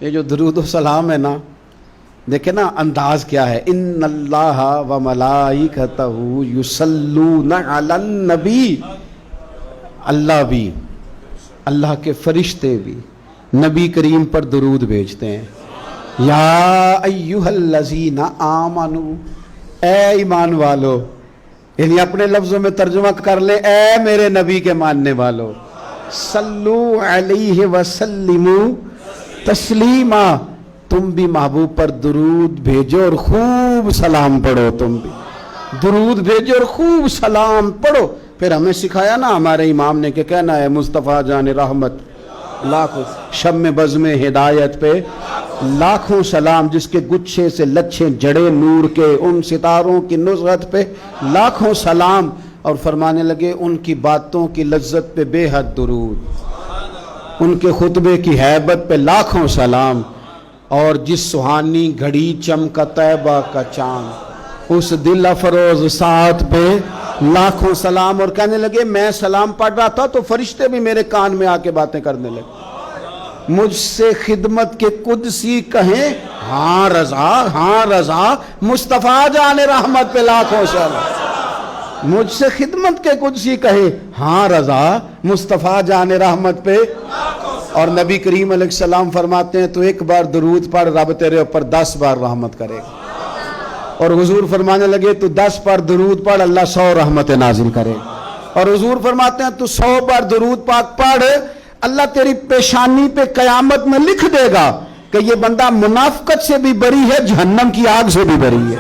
یہ جو درود و سلام ہے نا، دیکھیں نا انداز کیا ہے. ان اللہ و ملائکتہ یصلون علی النبی. اللہ بھی، اللہ کے فرشتے بھی نبی کریم پر درود بھیجتے ہیں. یا ایھا الذین آمنو، اے ایمان والو، یعنی اپنے لفظوں میں ترجمہ کر لیں، اے میرے نبی کے ماننے والو، صلو علیہ وسلموا تسلیما، تم بھی محبوب پر درود بھیجو اور خوب سلام پڑھو. تم بھی درود بھیجو اور خوب سلام پڑھو. پھر ہمیں سکھایا نا ہمارے امام نے کہ کہنا ہے مصطفیٰ جان رحمت لاکھوں شم بزم ہدایت پہ لاکھوں سلام، جس کے گچھے سے لچھے جڑے نور کے ان ستاروں کی نصرت پہ لاکھوں سلام. اور فرمانے لگے ان کی باتوں کی لذت پہ بے حد درود، ان کے خطبے کی ہیبت پہ لاکھوں سلام، اور جس سہانی گھڑی چمکا طیبہ کا چاند اس دل افروز ساتھ پہ لاکھوں سلام. اور کہنے لگے میں سلام پڑھ رہا تھا تو فرشتے بھی میرے کان میں آ کے باتیں کرنے لگے. مجھ سے خدمت کے قدسی کہیں ہاں رضا، ہاں رضا، مصطفیٰ جان رحمت پہ لاکھوں سلام. مجھ سے خدمت کے قدسی کہے ہاں رضا، مصطفیٰ جان رحمت پہ. اور نبی کریم علیہ السلام فرماتے ہیں تو ایک بار درود پڑھ، رب تیرے اوپر 10 بار رحمت کرے گا. اور حضور فرمانے لگے تو 10 بار درود پڑھ، اللہ 100 رحمت نازل کرے. اور حضور فرماتے ہیں تو 100 بار درود پاک پڑھ، اللہ تیری پیشانی پہ قیامت میں لکھ دے گا کہ یہ بندہ منافقت سے بھی بری ہے، جہنم کی آگ سے بھی بری ہے.